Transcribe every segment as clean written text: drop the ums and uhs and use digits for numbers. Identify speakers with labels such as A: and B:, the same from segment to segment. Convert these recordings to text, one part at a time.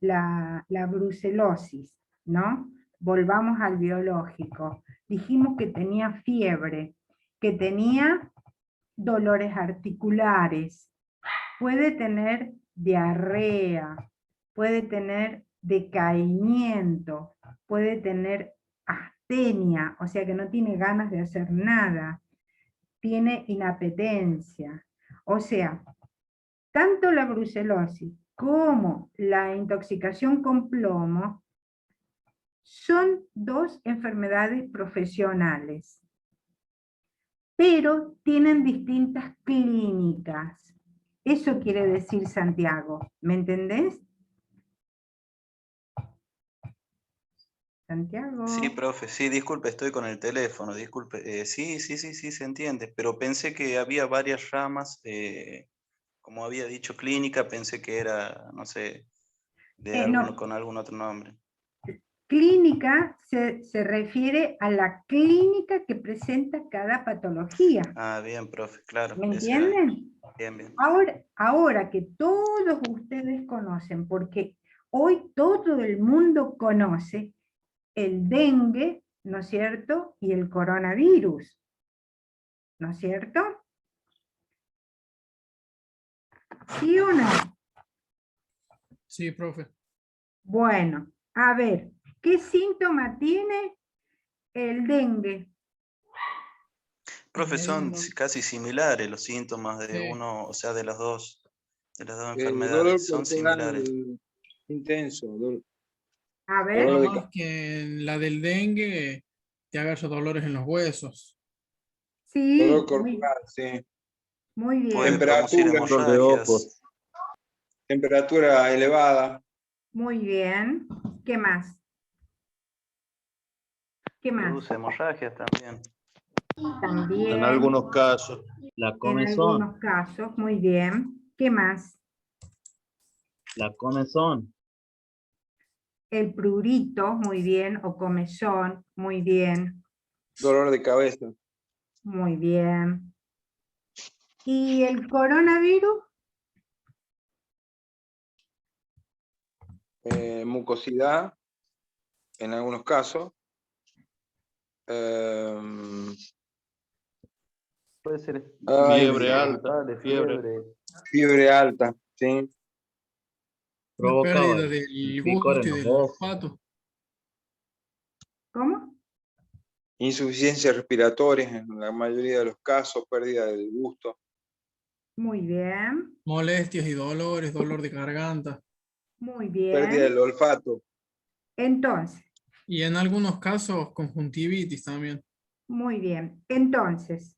A: la brucelosis, ¿no? Volvamos al biológico. Dijimos que tenía fiebre, que tenía dolores articulares, puede tener diarrea, puede tener decaimiento, puede tener astenia, o sea que no tiene ganas de hacer nada, tiene inapetencia. O sea, tanto la brucelosis como la intoxicación con plomo son dos enfermedades profesionales, pero tienen distintas clínicas. Eso quiere decir Santiago, ¿me entendés? Santiago.
B: Sí, profe, sí, disculpe, estoy con el teléfono, disculpe. Sí, se entiende, pero pensé que había varias ramas, como había dicho clínica, pensé que era, no sé,
A: No,
B: con algún otro nombre.
A: clínica se refiere a la clínica que presenta cada patología.
B: Ah, bien, profe, claro.
A: ¿Me entienden?
B: Bien.
A: Ahora que todos ustedes conocen, porque hoy todo el mundo conoce el dengue, ¿no es cierto? Y el coronavirus, ¿no es cierto? ¿Sí o no?
C: Sí, profe.
A: Bueno, a ver, ¿qué síntoma tiene el dengue?
B: Profe, son casi similares los síntomas de
C: Sí.
B: uno, o sea, de las dos
D: Dolor
B: enfermedades, son
D: corporal
B: similares.
D: intenso.
A: A ver,
D: Dolor
C: Nada
D: de
C: más que en la del dengue te agarra dolores en los huesos.
A: sí,
D: dolor corporal, sí.
A: muy
B: Puede
A: bien,
B: producir
D: Temperatura.
E: Dolor de ojos.
B: hemorragias.
D: Temperatura elevada.
A: muy bien. ¿Qué más? ¿Qué más?
B: Produce hemorragias también.
E: En
A: También,
E: algunos casos, la
A: en
E: comezón.
A: algunos casos, muy bien. ¿Qué más?
E: La comezón.
A: El prurito, muy bien, o comezón, muy bien,
D: Dolor de cabeza.
A: muy bien. ¿Y el coronavirus?
D: Mucosidad, en algunos casos. Em,
B: Puede ser
E: Fiebre
B: efectos
E: alta,
B: gripales,
E: fiebre.
D: fiebre alta, sí.
C: La
E: Provocaba
C: pérdida
E: el
C: del
E: picor
C: gusto
E: en
C: y
E: los
C: del
E: ojos.
C: olfato.
A: ¿Cómo?
D: Insuficiencia respiratoria en la mayoría de los casos, pérdida del gusto.
A: Muy bien,
C: Molestias y dolores, dolor de garganta.
A: muy
D: Pérdida del
A: bien.
D: olfato.
A: Entonces,
C: Y en algunos casos, conjuntivitis también.
A: muy bien. Entonces,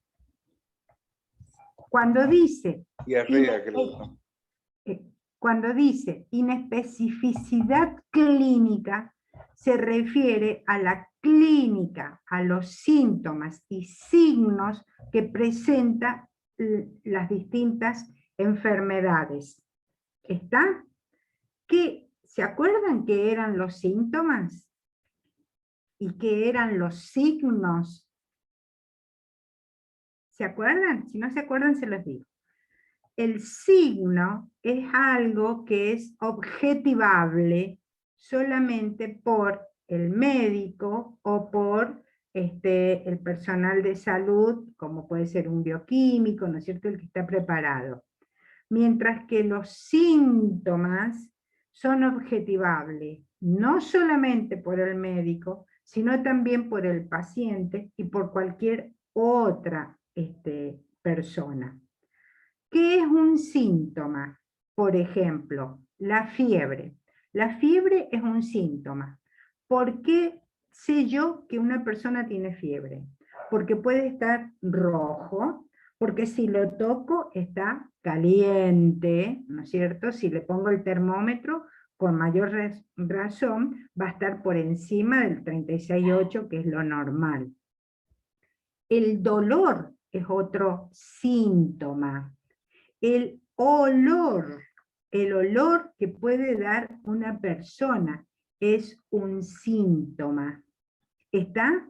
A: cuando dice,
D: Diarrea, creo.
A: eh, cuando dice inespecificidad clínica, se refiere a la clínica, a los síntomas y signos que presenta las distintas enfermedades. ¿Está? ¿Se acuerdan qué eran los síntomas? ¿Y qué eran los signos? ¿Se acuerdan? Si no se acuerdan, se los digo. El signo es algo que es objetivable solamente por el médico o por el personal de salud, como puede ser un bioquímico, ¿no es cierto?, el que está preparado. Mientras que los síntomas son objetivables, no solamente por el médico, sino también por el paciente y por cualquier otra persona. ¿Qué es un síntoma? Por ejemplo, la fiebre. La fiebre es un síntoma. ¿Por qué sé yo que una persona tiene fiebre? Porque puede estar rojo, porque si lo toco está caliente, ¿no es cierto? Si le pongo el termómetro, con mayor razón, va a estar por encima del 36,8, que es lo normal. El dolor es otro síntoma. El olor que puede dar una persona es un síntoma. ¿Está?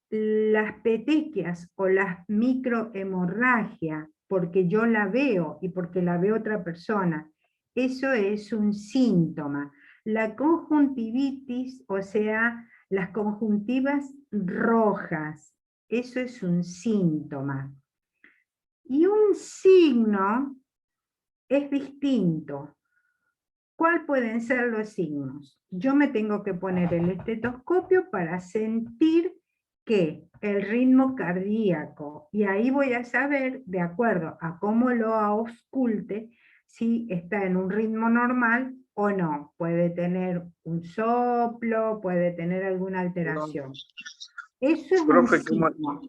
A: Las petequias o las microhemorragias, porque yo la veo y porque la ve otra persona, eso es un síntoma. La conjuntivitis, o sea, las conjuntivas rojas, eso es un síntoma. Y un signo es distinto. ¿Cuál pueden ser los signos? Yo me tengo que poner el estetoscopio para sentir que el ritmo cardíaco, y ahí voy a saber, de acuerdo a cómo lo ausculte, si está en un ritmo normal o no. Puede tener un soplo, puede tener alguna alteración. Eso es un
D: Profe,
A: signo.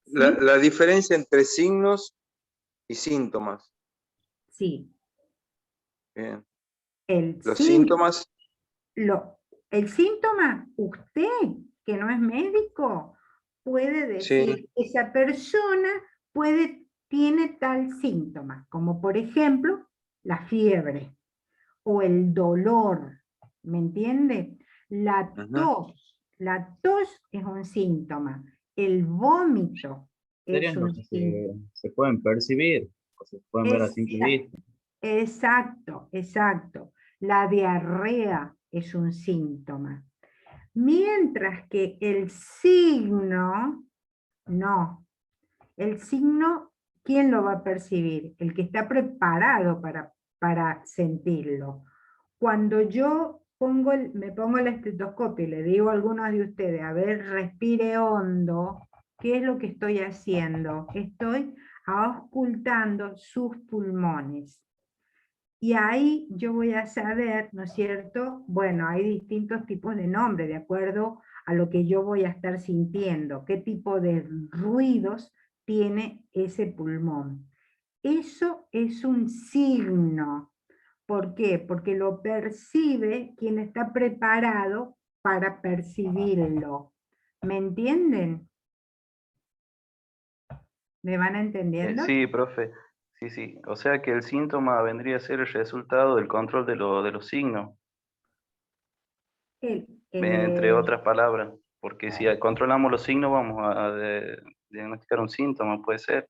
D: la diferencia entre signos y síntomas.
A: Sí.
D: Bien.
A: El
D: Los
A: síntoma,
D: síntomas,
A: el síntoma, usted, que no es médico, puede decir,
D: sí,
A: esa persona tiene tal síntoma, como por ejemplo, la fiebre o el dolor, ¿me entiende? La tos es un síntoma, el vómito es
E: Serían
A: un
E: los que
A: síntoma.
E: se pueden percibir, o se pueden ver a simple vista.
A: Exacto, exacto. La diarrea es un síntoma. Mientras que el signo, no. El signo, ¿quién lo va a percibir? El que está preparado para sentirlo. Cuando yo me pongo el estetoscopio y le digo a algunos de ustedes, a ver, respire hondo, ¿qué es lo que estoy haciendo? Estoy auscultando sus pulmones. Y ahí yo voy a saber, ¿no es cierto? Bueno, hay distintos tipos de nombres, de acuerdo a lo que yo voy a estar sintiendo, qué tipo de ruidos tiene ese pulmón. Eso es un signo. ¿Por qué? Porque lo percibe quien está preparado para percibirlo. ¿Me entienden? ¿Me van entendiendo?
B: Sí, profe. Sí, sí. O sea que el síntoma vendría a ser el resultado del control de los signos,
A: El,
B: entre
A: eh,
B: otras palabras. Porque si controlamos los signos, vamos a diagnosticar un síntoma, puede ser.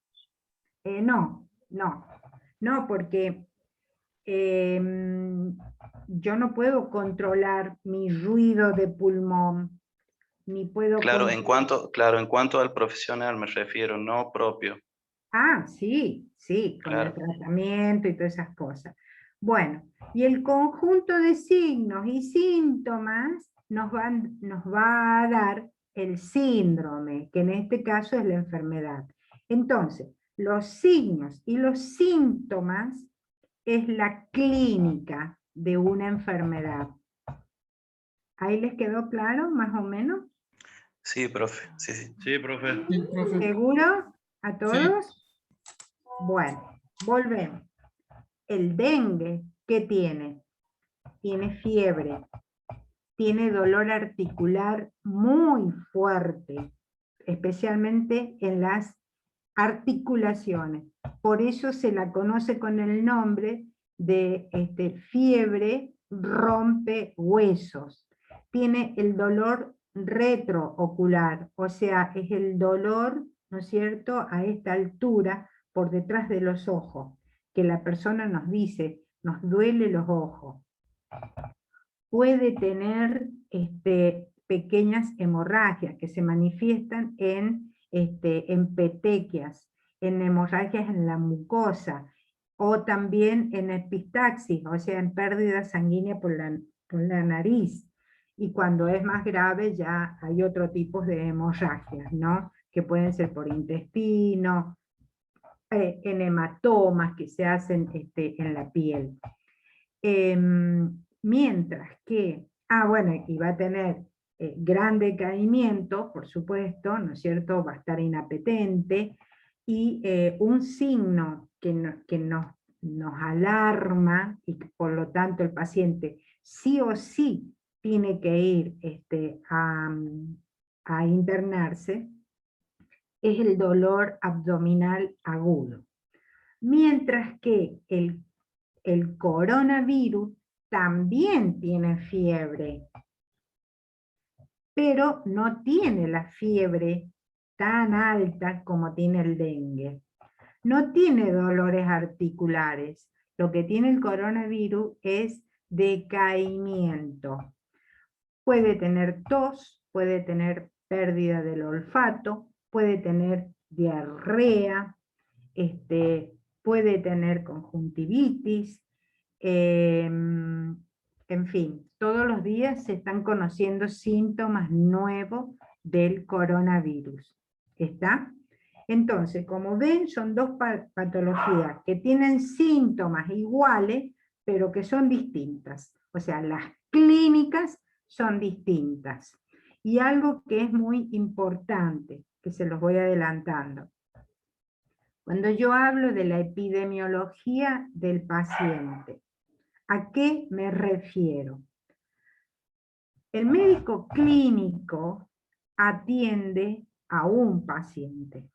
A: no, porque yo no puedo controlar mi ruido de pulmón, ni puedo controlar...
B: Claro, en cuanto al profesional me refiero, no propio.
A: Ah, sí, sí, con el
B: Claro.
A: tratamiento y todas esas cosas. Bueno, y el conjunto de signos y síntomas nos va a dar el síndrome, que en este caso es la enfermedad. Entonces, los signos y los síntomas es la clínica de una enfermedad. ¿Ahí les quedó claro, más o menos?
B: Sí, profe. Sí, sí.
E: Sí, profe.
C: Sí, profe.
A: ¿Seguro? ¿A
C: Sí.
A: todos? Bueno, volvemos. El dengue, ¿qué tiene? Tiene fiebre, tiene dolor articular muy fuerte, especialmente en las articulaciones. Por eso se la conoce con el nombre de fiebre rompehuesos. Tiene el dolor retroocular, o sea, es el dolor, ¿no es cierto?, a esta altura, por detrás de los ojos, que la persona nos dice, nos duele los ojos. Puede tener pequeñas hemorragias que se manifiestan en petequias, en hemorragias en la mucosa, o también en epistaxis, o sea, en pérdida sanguínea por la nariz. Y cuando es más grave ya hay otro tipo de hemorragias, ¿no? Que pueden ser por intestino, en hematomas que se hacen en la piel. Mientras que, bueno, y va a tener gran decaimiento, por supuesto, ¿no es cierto? Va a estar inapetente, y un signo que nos alarma, y por lo tanto el paciente sí o sí tiene que ir a internarse, es el dolor abdominal agudo. Mientras que el coronavirus también tiene fiebre, pero no tiene la fiebre tan alta como tiene el dengue. No tiene dolores articulares. Lo que tiene el coronavirus es decaimiento. Puede tener tos, puede tener pérdida del olfato, puede tener diarrea, puede tener conjuntivitis, en fin, todos los días se están conociendo síntomas nuevos del coronavirus. ¿Está? Entonces, como ven, son dos patologías que tienen síntomas iguales, pero que son distintas. O sea, las clínicas son distintas. Y algo que es muy importante, que se los voy adelantando. Cuando yo hablo de la epidemiología del paciente, ¿a qué me refiero? El médico clínico atiende a un paciente.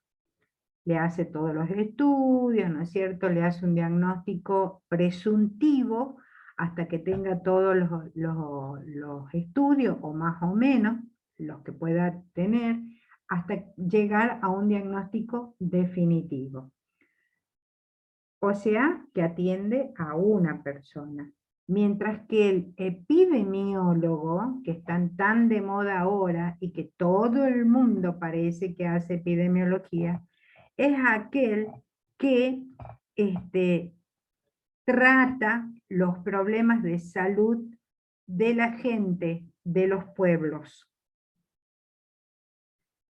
A: Le hace todos los estudios, ¿no es cierto? Le hace un diagnóstico presuntivo hasta que tenga todos los estudios, o más o menos, los que pueda tener, hasta llegar a un diagnóstico definitivo. O sea, que atiende a una persona. Mientras que el epidemiólogo, que están tan de moda ahora y que todo el mundo parece que hace epidemiología, es aquel que trata los problemas de salud de la gente, de los pueblos.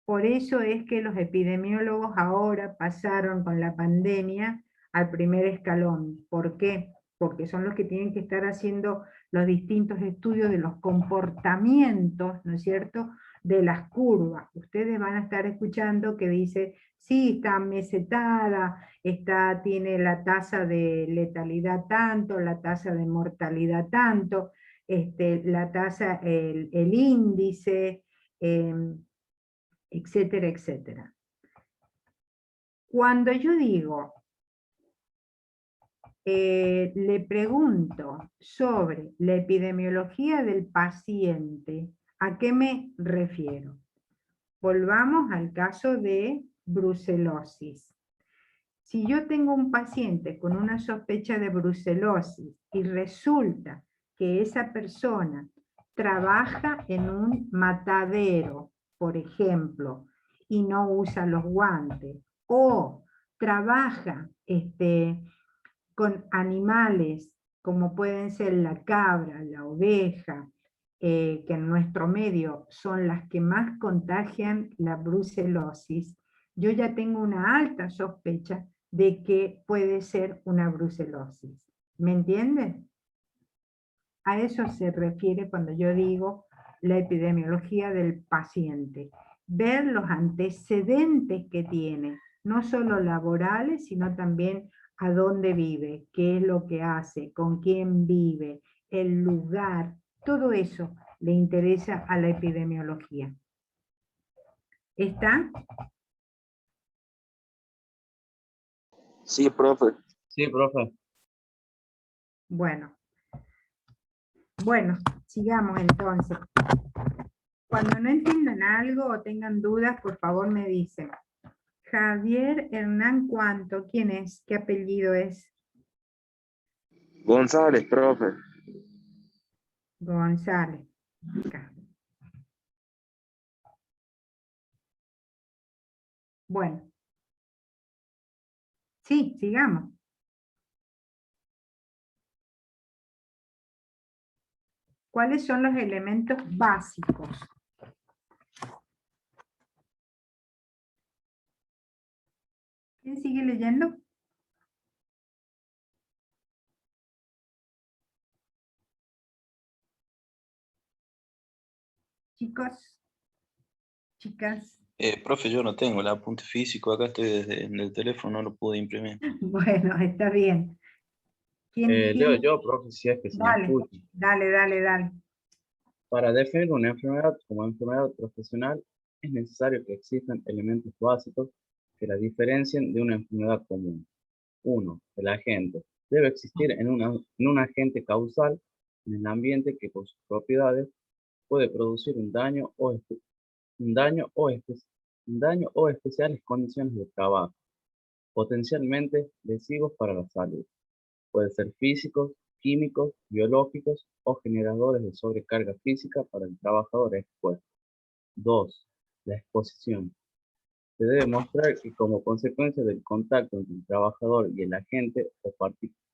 A: Por eso es que los epidemiólogos ahora pasaron con la pandemia al primer escalón. ¿Por qué? Porque son los que tienen que estar haciendo los distintos estudios de los comportamientos, ¿no es cierto?, de las curvas. Ustedes van a estar escuchando que dice, sí, está mesetada, tiene la tasa de letalidad tanto, la tasa de mortalidad tanto, la tasa, el índice, etcétera, etcétera. Cuando yo digo, le pregunto sobre la epidemiología del paciente, ¿a qué me refiero? Volvamos al caso de brucelosis. Si yo tengo un paciente con una sospecha de brucelosis y resulta que esa persona trabaja en un matadero, por ejemplo, y no usa los guantes, o trabaja con animales como pueden ser la cabra, la oveja, que en nuestro medio son las que más contagian la brucelosis, yo ya tengo una alta sospecha de que puede ser una brucelosis. ¿Me entienden? A eso se refiere cuando yo digo la epidemiología del paciente. Ver los antecedentes que tiene, no solo laborales, sino también a dónde vive, qué es lo que hace, con quién vive, el lugar, todo eso le interesa a la epidemiología. ¿Está?
D: Sí, profe.
E: Sí, profe.
A: Bueno, sigamos entonces. Cuando no entiendan algo o tengan dudas, por favor me dicen. Javier Hernán Cuanto, ¿quién es? ¿Qué apellido es?
D: González, profe.
A: González. Acá. Bueno. Sí, sigamos. ¿Cuáles son los elementos básicos? ¿Quién sigue leyendo? Chicos, chicas.
B: Profe, yo no tengo el apunte físico, acá estoy desde en el teléfono, no lo pude imprimir.
A: Bueno, está bien.
E: Leo yo, profe, si es que se me
A: Dale,
E: escucha.
A: dale.
E: Para definir una enfermedad como enfermedad profesional, es necesario que existan elementos básicos que la diferencien de una enfermedad común. 1. El agente. Debe existir en un agente causal en el ambiente que por sus propiedades puede producir un daño o especiales condiciones de trabajo, potencialmente lesivos para la salud. Pueden ser físicos, químicos, biológicos o generadores de sobrecarga física para el trabajador expuesto. 2. La exposición. Se debe mostrar que como consecuencia del contacto entre el trabajador y el agente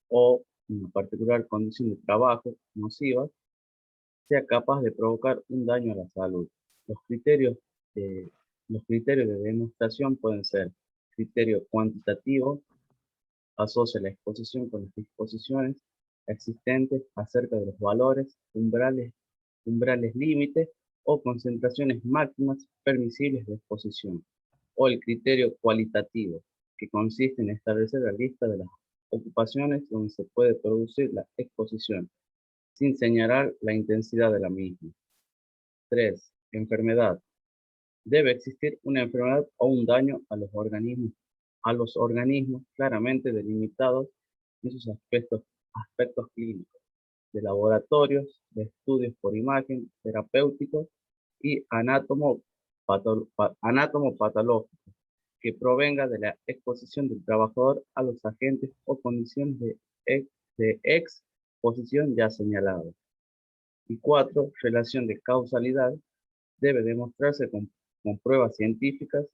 E: o una particular condición de trabajo nociva, sea capaz de provocar un daño a la salud. Los criterios de demostración pueden ser criterio cuantitativo, asocia la exposición con las disposiciones existentes acerca de los valores, umbrales límites o concentraciones máximas permisibles de exposición, o el criterio cualitativo, que consiste en establecer la lista de las ocupaciones donde se puede producir la exposición, sin señalar la intensidad de la misma. 3. Enfermedad. Debe existir una enfermedad o un daño a los organismos claramente delimitados en sus aspectos clínicos, de laboratorios, de estudios por imagen, terapéuticos y anátomo-patológicos, que provenga de la exposición del trabajador a los agentes o condiciones de exposición ya señaladas. Y 4. Relación de causalidad. Debe demostrarse con pruebas científicas,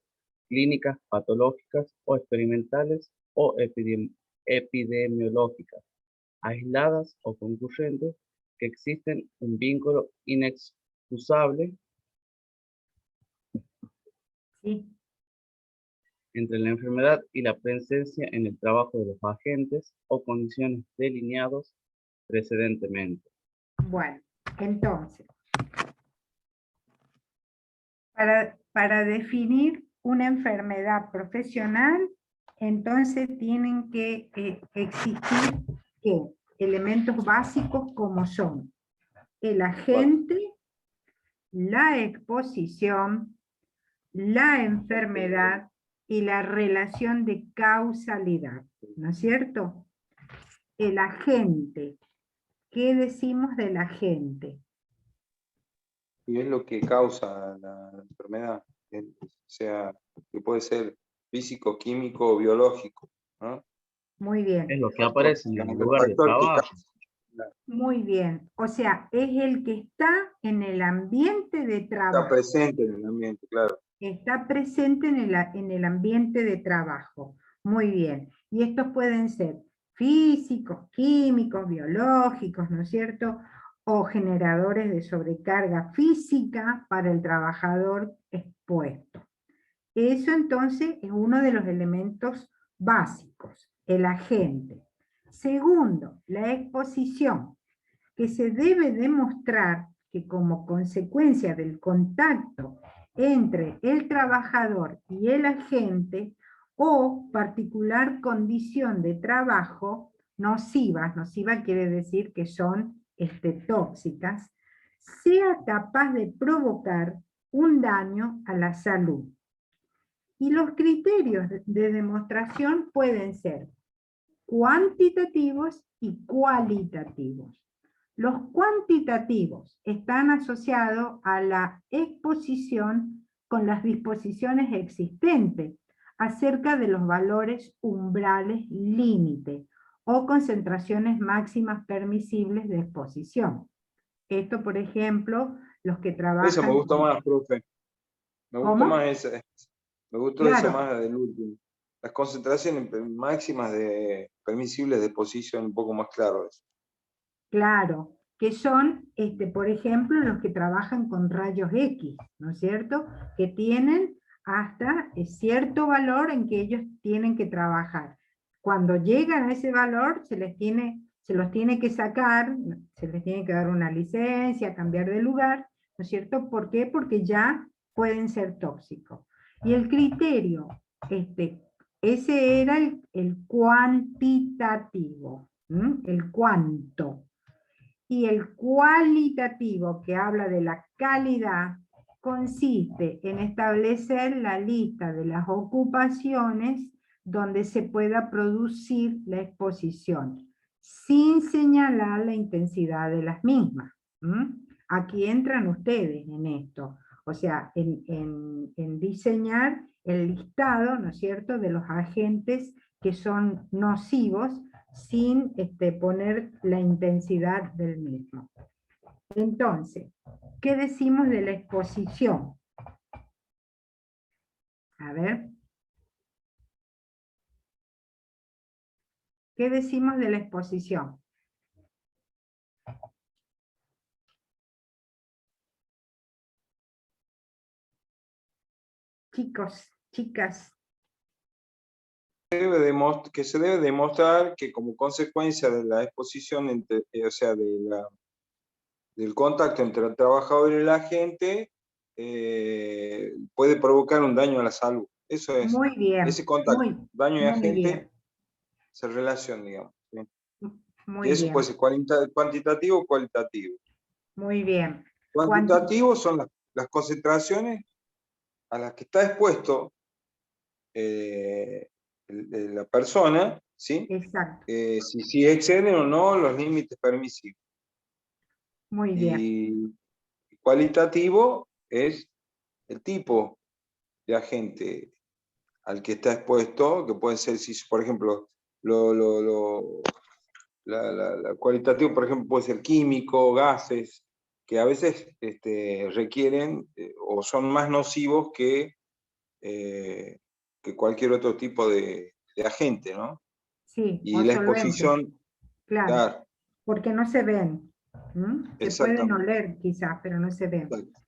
E: clínicas, patológicas o experimentales o epidemiológicas, aisladas o concurrentes, que existen un vínculo inexcusable
A: Sí.
E: entre la enfermedad y la presencia en el trabajo de los agentes o condiciones delineados precedentemente.
A: Bueno, entonces, para definir una enfermedad profesional, entonces tienen que existir ¿qué? Elementos básicos como son el agente, la exposición, la enfermedad y la relación de causalidad, ¿no es cierto? El agente. ¿Qué decimos del agente?
D: Y es lo que causa la enfermedad, o sea, que puede ser físico, químico o biológico, ¿no?
A: Muy bien.
E: Es lo que
D: Factor,
E: aparece en el
D: digamos, el
E: lugar de
D: factor que
E: trabajo.
D: causa.
A: Muy bien. O sea, es el que está en el ambiente de
D: Está
A: trabajo.
D: presente en el ambiente, claro.
A: Está presente en el ambiente de trabajo. Muy bien. Y estos pueden ser físicos, químicos, biológicos, ¿no es cierto? O generadores de sobrecarga física para el trabajador expuesto. Eso entonces es uno de los elementos básicos, el agente. Segundo, la exposición, que se debe demostrar que como consecuencia del contacto entre el trabajador y el agente o particular condición de trabajo nociva quiere decir que son tóxicas, sea capaz de provocar un daño a la salud. Y los criterios de demostración pueden ser cuantitativos y cualitativos. Los cuantitativos están asociados a la exposición con las disposiciones existentes acerca de los valores umbrales límite o concentraciones máximas permisibles de exposición. Esto, por ejemplo, los que trabajan...
D: Eso me gusta más, profe. Me gusta
A: ¿Cómo?
D: más esa. Me gustó
A: Claro.
D: esa más del último. Las concentraciones máximas permisibles de exposición, un poco más claro eso.
A: Claro, que son, por ejemplo, los que trabajan con rayos X, ¿no es cierto? Que tienen hasta cierto valor en que ellos tienen que trabajar. Cuando llegan a ese valor, se los tiene que sacar, se les tiene que dar una licencia, cambiar de lugar, ¿no es cierto? ¿Por qué? Porque ya pueden ser tóxicos. Y el criterio, ese era el cuantitativo, el cuánto. Y el cualitativo, que habla de la calidad, consiste en establecer la lista de las ocupaciones donde se pueda producir la exposición, sin señalar la intensidad de las mismas. Aquí entran ustedes en esto, o sea, en diseñar el listado, ¿no es cierto?, de los agentes que son nocivos sin poner la intensidad del mismo. Entonces, ¿qué decimos de la exposición? A ver. ¿Qué decimos de la exposición? Chicos, chicas.
D: Que se debe demostrar que como consecuencia de la exposición, o sea, del contacto entre el trabajador y el agente, puede provocar un daño a la salud. Eso es,
A: Muy bien.
D: ese contacto, daño de
A: muy
D: agente,
A: bien.
D: se relaciona, digamos. ¿Sí? Y
A: Muy
D: eso
A: bien.
D: puede ser cuantitativo o cualitativo.
A: Muy bien.
D: Cuantitativo son las concentraciones a las que está expuesto la persona, ¿sí?
A: Exacto.
D: Si exceden o no los límites permisivos.
A: Muy bien.
D: Y cualitativo es el tipo de agente al que está expuesto, que puede ser, si por ejemplo, la cualitativo, por ejemplo, puede ser químico, gases, que a veces requieren o son más nocivos que cualquier otro tipo de agente, ¿no?
A: Sí,
D: Y
A: o
D: la
A: solventes.
D: exposición,
A: Claro,
D: claro,
A: porque no se ven. Se pueden
D: exactamente.
A: oler quizás, pero no se ven.
D: Exacto.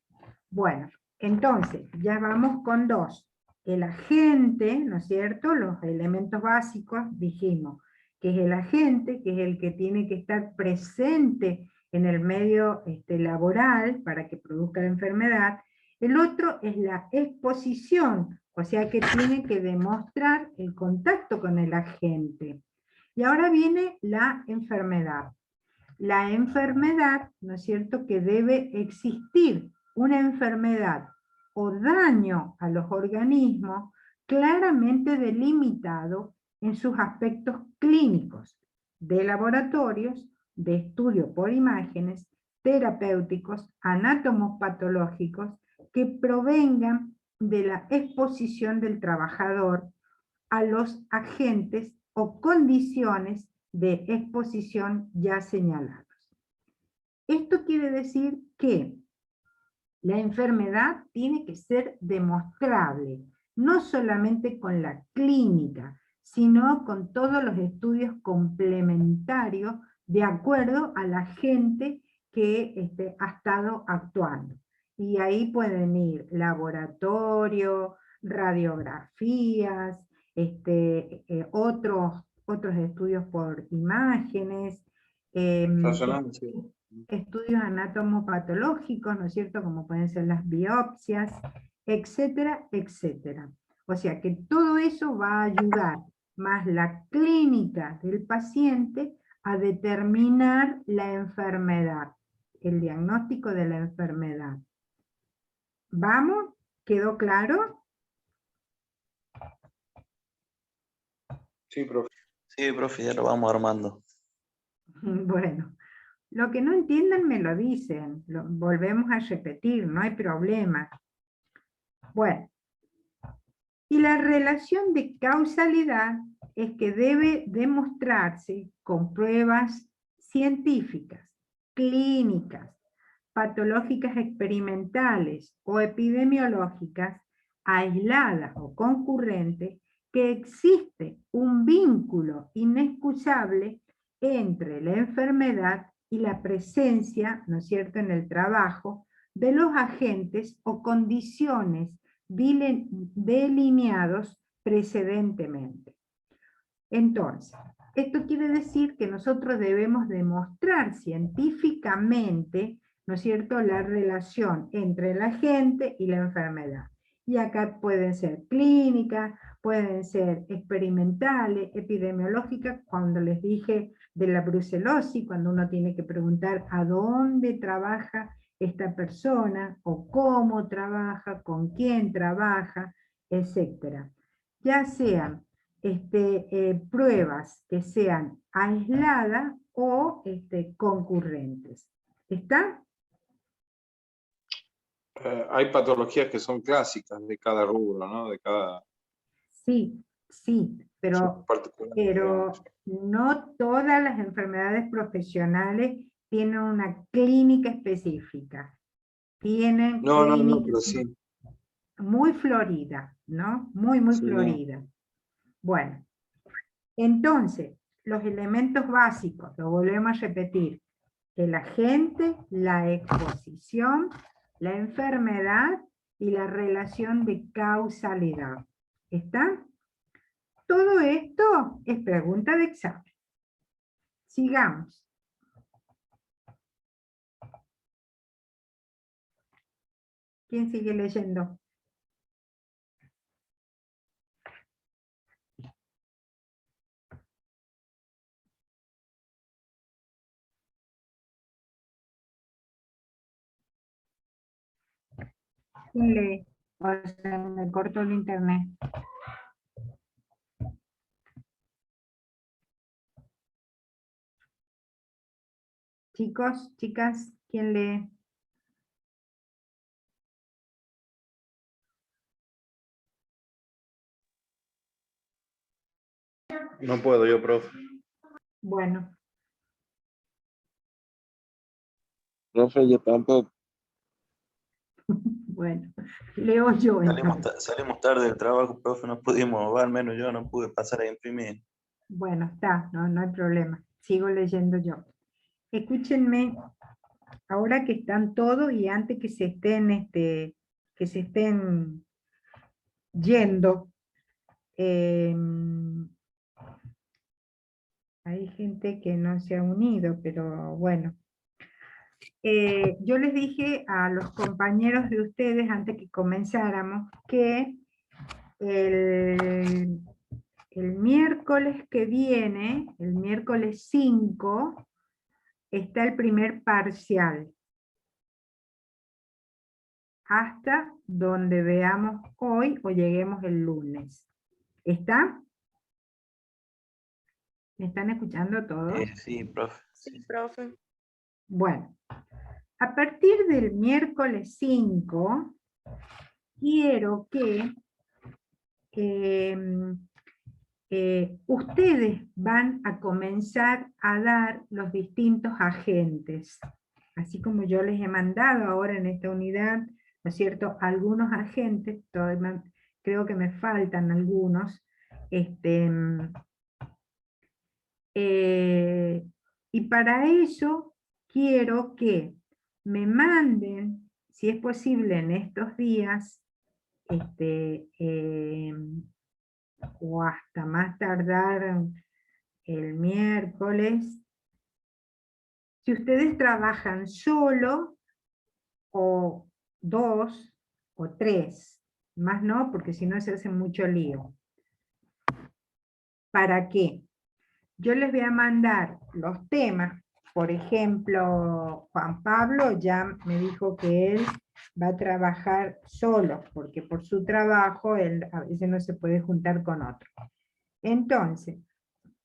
A: Bueno, entonces, ya vamos con dos. El agente, ¿no es cierto? Los elementos básicos, dijimos, que es el agente, que es el que tiene que estar presente en el medio laboral para que produzca la enfermedad. El otro es la exposición, o sea que tiene que demostrar el contacto con el agente. Y ahora viene la enfermedad. La enfermedad, ¿no es cierto?, que debe existir una enfermedad o daño a los organismos claramente delimitado en sus aspectos clínicos, de laboratorios, de estudio por imágenes, terapéuticos, anátomos patológicos, que provengan de la exposición del trabajador a los agentes o condiciones de exposición ya señalados. Esto quiere decir que la enfermedad tiene que ser demostrable, no solamente con la clínica, sino con todos los estudios complementarios de acuerdo a la gente que ha estado actuando. Y ahí pueden ir laboratorio, radiografías, otros estudios por imágenes,
D: Resonancia.
A: estudios anatomopatológicos, ¿no es cierto?, como pueden ser las biopsias, etcétera, etcétera. O sea que todo eso va a ayudar, más la clínica del paciente, a determinar la enfermedad, el diagnóstico de la enfermedad. ¿Vamos? ¿Quedó claro?
D: Sí, profe.
B: Sí, profe, ya lo vamos armando.
A: Bueno, lo que no entiendan me lo dicen, volvemos a repetir, no hay problema. Bueno, y la relación de causalidad es que debe demostrarse con pruebas científicas, clínicas, patológicas experimentales o epidemiológicas, aisladas o concurrentes, que existe un vínculo inexcusable entre la enfermedad y la presencia, ¿no es cierto?, en el trabajo de los agentes o condiciones delineados precedentemente. Entonces, esto quiere decir que nosotros debemos demostrar científicamente, ¿no es cierto?, la relación entre el agente y la enfermedad. Y acá pueden ser clínicas, pueden ser experimentales, epidemiológicas, cuando les dije de la brucelosis, cuando uno tiene que preguntar a dónde trabaja esta persona, o cómo trabaja, con quién trabaja, etc. Ya sean pruebas que sean aisladas o concurrentes. ¿Está?
D: Hay patologías que son clásicas de cada rubro, ¿no? De cada...
A: Sí, Sí, pero
D: digamos.
A: no todas las enfermedades profesionales tienen una clínica específica. Tienen
D: No, pero
A: clínicas
D: sí.
A: muy floridas, ¿no? Muy
D: Sí.
A: floridas. Bueno, entonces, los elementos básicos, lo volvemos a repetir: el agente, la exposición, la enfermedad y la relación de causalidad. ¿Está? Todo esto es pregunta de examen. Sigamos. ¿Quién sigue leyendo? ¿Quién lee? O sea, me cortó el internet. Chicos, chicas, ¿quién lee?
F: No puedo yo, profe.
A: Bueno,
F: Profe, yo tampoco.
A: bueno, leo yo entonces.
B: Salimos tarde del trabajo, profe, no pudimos, al menos yo no pude pasar a imprimir.
A: Bueno, está, no hay problema. Sigo leyendo yo. Escúchenme, ahora que están todos y antes que se estén yendo, hay gente que no se ha unido, pero bueno. Yo les dije a los compañeros de ustedes antes que comenzáramos que el miércoles que viene, el miércoles 5, está el primer parcial. Hasta donde veamos hoy o lleguemos el lunes. ¿Está? ¿Me están escuchando todos?
B: Sí, profe.
G: Sí, profe.
A: Bueno, a partir del miércoles 5, quiero que ustedes van a comenzar a dar los distintos agentes. Así como yo les he mandado ahora en esta unidad, ¿no es cierto?, algunos agentes, creo que me faltan algunos, y para eso quiero que me manden, si es posible en estos días, o hasta más tardar el miércoles, si ustedes trabajan solo, o 2, o 3, más no, porque si no se hace mucho lío. ¿Para qué? Yo les voy a mandar los temas. Por ejemplo, Juan Pablo ya me dijo que él va a trabajar solo, porque por su trabajo él a veces no se puede juntar con otro. Entonces,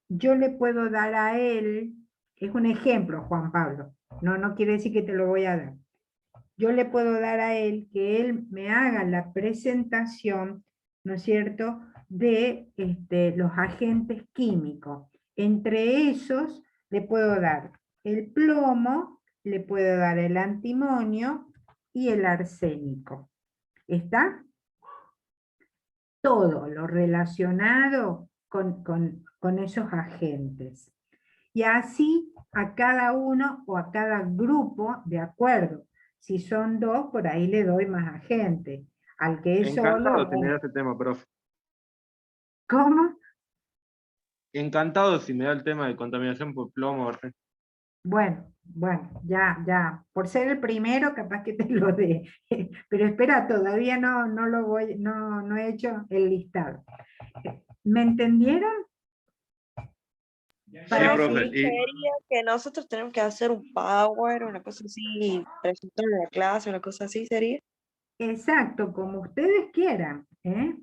A: yo le puedo dar a él, es un ejemplo, Juan Pablo, no quiere decir que te lo voy a dar. Yo le puedo dar a él que él me haga la presentación, ¿no es cierto?, de los agentes químicos. Entre esos le puedo dar el plomo, le puedo dar el antimonio y el arsénico. ¿Está? Todo lo relacionado con esos agentes. Y así a cada uno o a cada grupo, de acuerdo. Si son 2, por ahí le doy más agentes. Al que es
F: Encantado
A: solo...
F: si me da este tema, profe.
A: ¿Cómo?
F: Encantado si me da el tema de contaminación por plomo. profe.
A: Bueno, ya. Por ser el primero, capaz que te lo dé. Pero espera, todavía no he hecho el listado. ¿Me entendieron?
F: Sí,
G: Pero
F: profe.
G: sí, sería que nosotros tenemos que hacer un power, una cosa así, presentar en la clase, una cosa así sería.
A: Exacto, como ustedes quieran, ¿eh?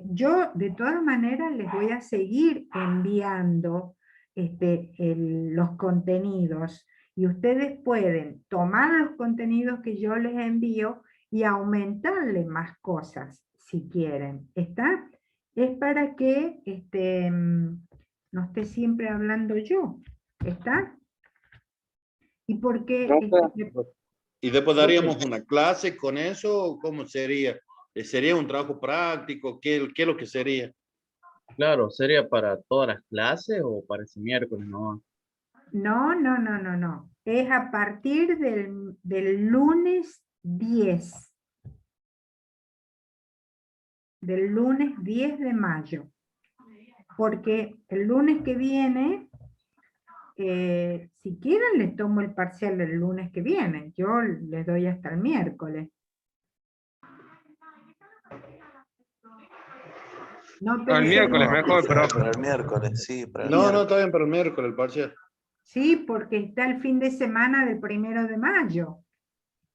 A: Yo de todas maneras les voy a seguir enviando los contenidos, y ustedes pueden tomar los contenidos que yo les envío y aumentarle más cosas si quieren, ¿está? es para que no esté siempre hablando yo. ¿Está? Y porque
H: ¿Y después daríamos una clase con eso? ¿Cómo sería? ¿Sería un trabajo práctico? ¿Qué es lo que sería?
E: Claro, ¿sería para todas las clases o para ese miércoles, no?
A: no. Es a partir del lunes 10. Del lunes 10 de mayo. Porque el lunes que viene, si quieren les tomo el parcial del lunes que viene. Yo les doy hasta el miércoles. No
F: El
A: pensé
F: miércoles
A: mucho.
F: mejor, profe.
B: Para el miércoles, sí, para el
H: No,
B: miércoles.
H: está bien para el miércoles, el parcial.
A: Sí, porque está el fin de semana del 1 de mayo.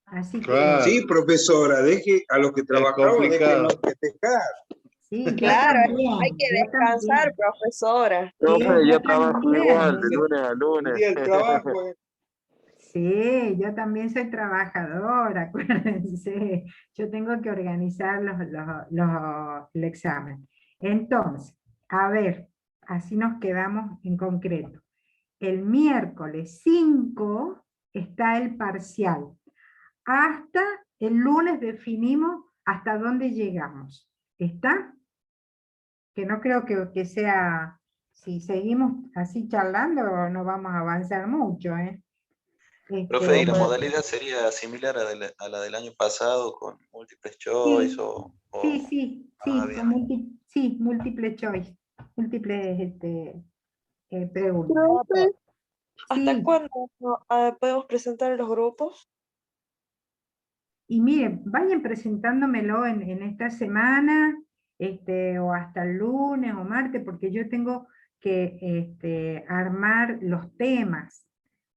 A: Así que,
H: Claro.
D: Sí, profesora, deje a los que trabajamos,
H: complicado.
D: déjenlos festejar.
A: sí, yo
G: Claro,
A: también.
G: hay que
A: yo
G: descansar,
A: también.
G: profesora.
A: Sí,
I: Profe,
A: yo
I: yo trabajo igual, de
A: también.
I: lunes a
D: El
I: lunes.
D: día del trabajo,
A: Sí, yo también soy trabajadora, acuérdense. Yo tengo que organizar el examen. Entonces, a ver, así nos quedamos en concreto. El miércoles 5 está el parcial. Hasta el lunes definimos hasta dónde llegamos. ¿Está? Que no creo que sea, si seguimos así charlando, no vamos a avanzar mucho, ¿eh?
B: Profe, ¿y la
A: Bueno,
B: modalidad sería similar a la del año pasado con múltiples choice
A: sí,
B: o... Ah, bien.
A: sí, múltiple choice, múltiples preguntas.
G: Profe, ¿hasta
A: Sí,
G: cuándo podemos presentar los grupos?
A: y miren, vayan presentándomelo en esta semana, o hasta el lunes o martes, porque yo tengo que armar los temas.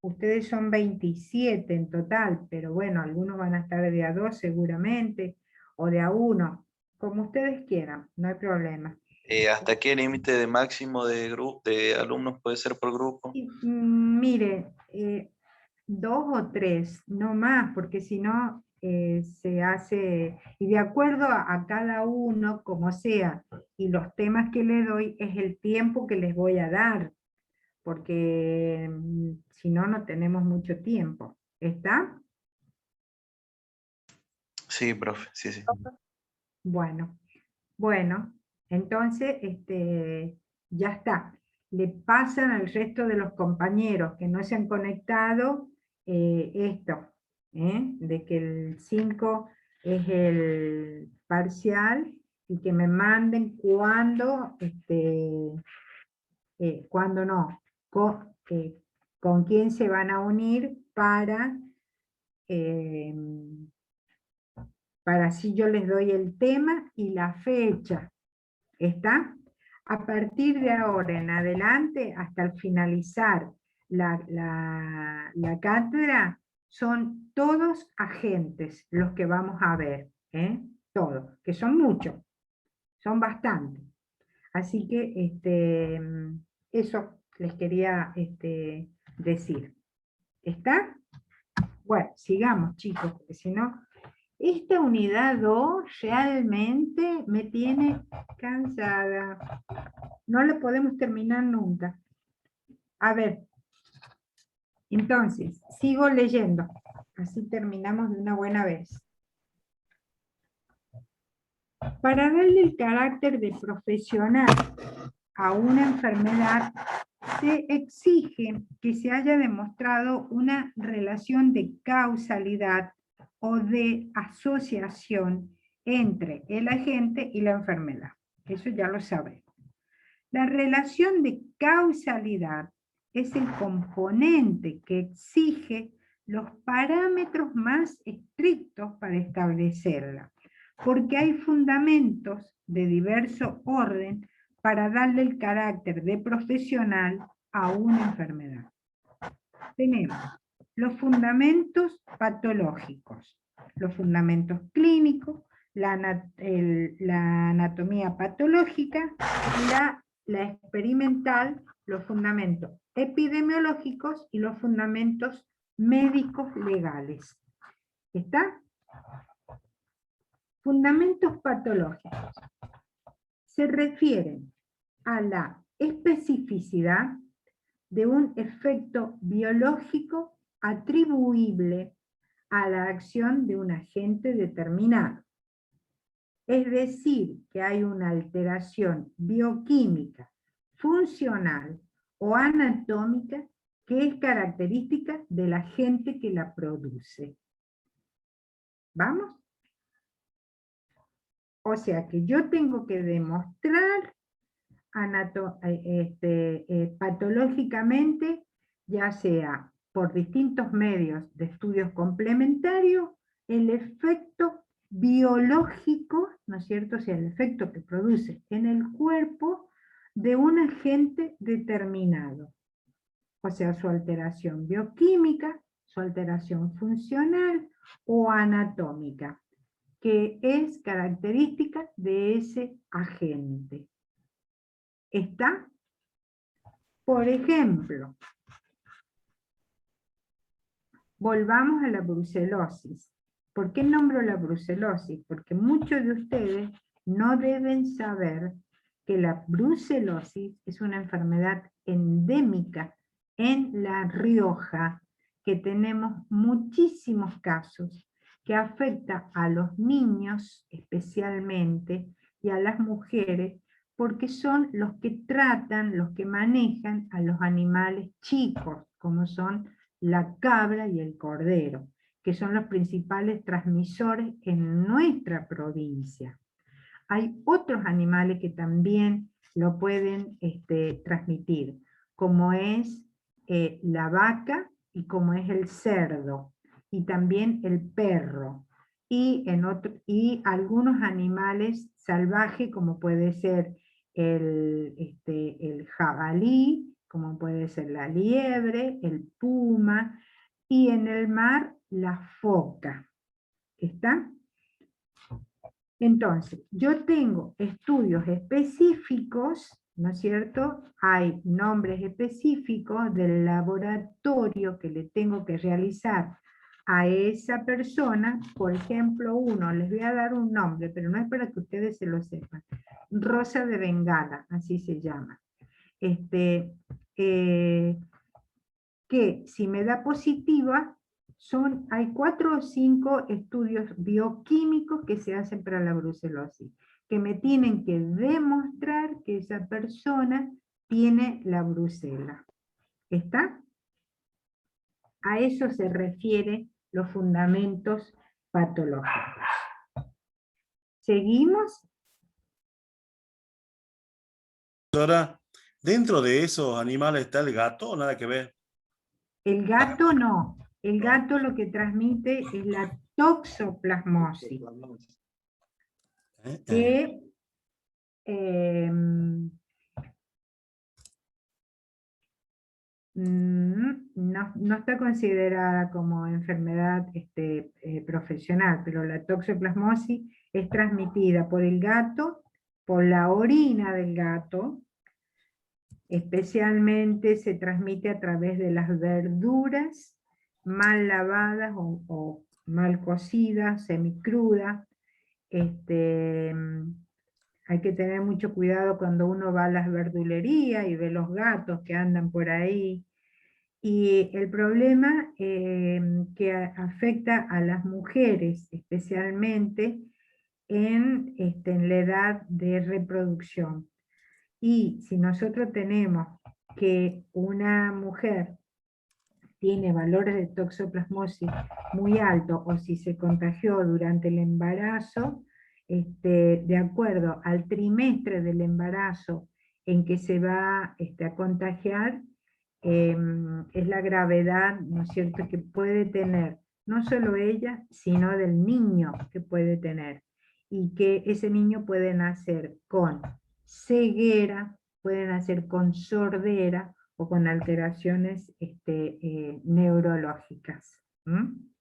A: Ustedes son 27 en total, pero bueno, algunos van a estar de a 2 seguramente, o de a 1, como ustedes quieran, no hay problema.
B: ¿Hasta qué límite de máximo de alumnos puede ser por grupo?
A: Y, mire, 2 o 3, no más, porque si no se hace, y de acuerdo a cada uno, como sea, y los temas que le doy, es el tiempo que les voy a dar, porque si no, no tenemos mucho tiempo. ¿Está?
B: Sí, profe, sí, sí.
A: Bueno, entonces ya está. Le pasan al resto de los compañeros que no se han conectado esto, de que el 5 es el parcial y que me manden cuándo no, con quién se van a unir eh, para así yo les doy el tema y la fecha. ¿Está? A partir de ahora en adelante, hasta el finalizar la cátedra, son todos agentes los que vamos a ver, todos, que son muchos, son bastantes. Así que eso les quería decir. ¿Está? Bueno, sigamos, chicos, porque si no, esta unidad 2 realmente me tiene cansada. No la podemos terminar nunca. A ver, entonces, sigo leyendo. Así terminamos de una buena vez. Para darle el carácter de profesional a una enfermedad, se exige que se haya demostrado una relación de causalidad o de asociación entre el agente y la enfermedad. Eso ya lo sabemos. La relación de causalidad es el componente que exige los parámetros más estrictos para establecerla, porque hay fundamentos de diverso orden para darle el carácter de profesional a una enfermedad. Tenemos los fundamentos patológicos, los fundamentos clínicos, la anatomía patológica, la experimental, los fundamentos epidemiológicos y los fundamentos médicos legales. ¿Está? Fundamentos patológicos. se refieren a la especificidad de un efecto biológico atribuible a la acción de un agente determinado. Es decir, que hay una alteración bioquímica, funcional o anatómica que es característica del agente que la produce. ¿Vamos? O sea que yo tengo que demostrar patológicamente, ya sea por distintos medios de estudios complementarios, el efecto biológico, ¿no es cierto? O sea, el efecto que produce en el cuerpo de un agente determinado. O sea, su alteración bioquímica, su alteración funcional o anatómica, que es característica de ese agente. ¿Está? Por ejemplo, volvamos a la brucelosis. ¿Por qué nombro la brucelosis? Porque muchos de ustedes no deben saber que la brucelosis es una enfermedad endémica en La Rioja, que tenemos muchísimos casos, que afecta a los niños especialmente y a las mujeres, porque son los que tratan, los que manejan a los animales chicos, como son la cabra y el cordero, que son los principales transmisores en nuestra provincia. Hay otros animales que también lo pueden transmitir, como es la vaca y como es el cerdo, y también el perro, y algunos animales salvajes, como puede ser el jabalí, como puede ser la liebre, el puma, y en el mar la foca. ¿Está? Entonces, yo tengo estudios específicos, ¿no es cierto? Hay nombres específicos del laboratorio que le tengo que realizar a esa persona. Por ejemplo, les voy a dar un nombre, pero no es para que ustedes se lo sepan. Rosa de Bengala, así se llama. Que si me da positiva, hay 4 o 5 estudios bioquímicos que se hacen para la brucelosis, que me tienen que demostrar que esa persona tiene la brucela. ¿Está? A eso se refiere los fundamentos patológicos. ¿Seguimos?
I: Ahora, dentro de esos animales está el gato, ¿o nada que ver?
A: El gato no. El gato lo que transmite es la toxoplasmosis, que no está considerada como enfermedad profesional, pero la toxoplasmosis es transmitida por el gato, por la orina del gato, especialmente se transmite a través de las verduras mal lavadas o mal cocidas, semicrudas. Hay que tener mucho cuidado cuando uno va a las verdulerías y ve los gatos que andan por ahí. Y el problema que afecta a las mujeres, especialmente en la edad de reproducción. Y si nosotros tenemos que una mujer tiene valores de toxoplasmosis muy altos, o si se contagió durante el embarazo, de acuerdo al trimestre del embarazo en que se va a contagiar, es la gravedad, ¿no es cierto?, que puede tener, no solo ella, sino del niño que puede tener, y que ese niño puede nacer con ceguera, puede nacer con sordera, o con alteraciones neurológicas.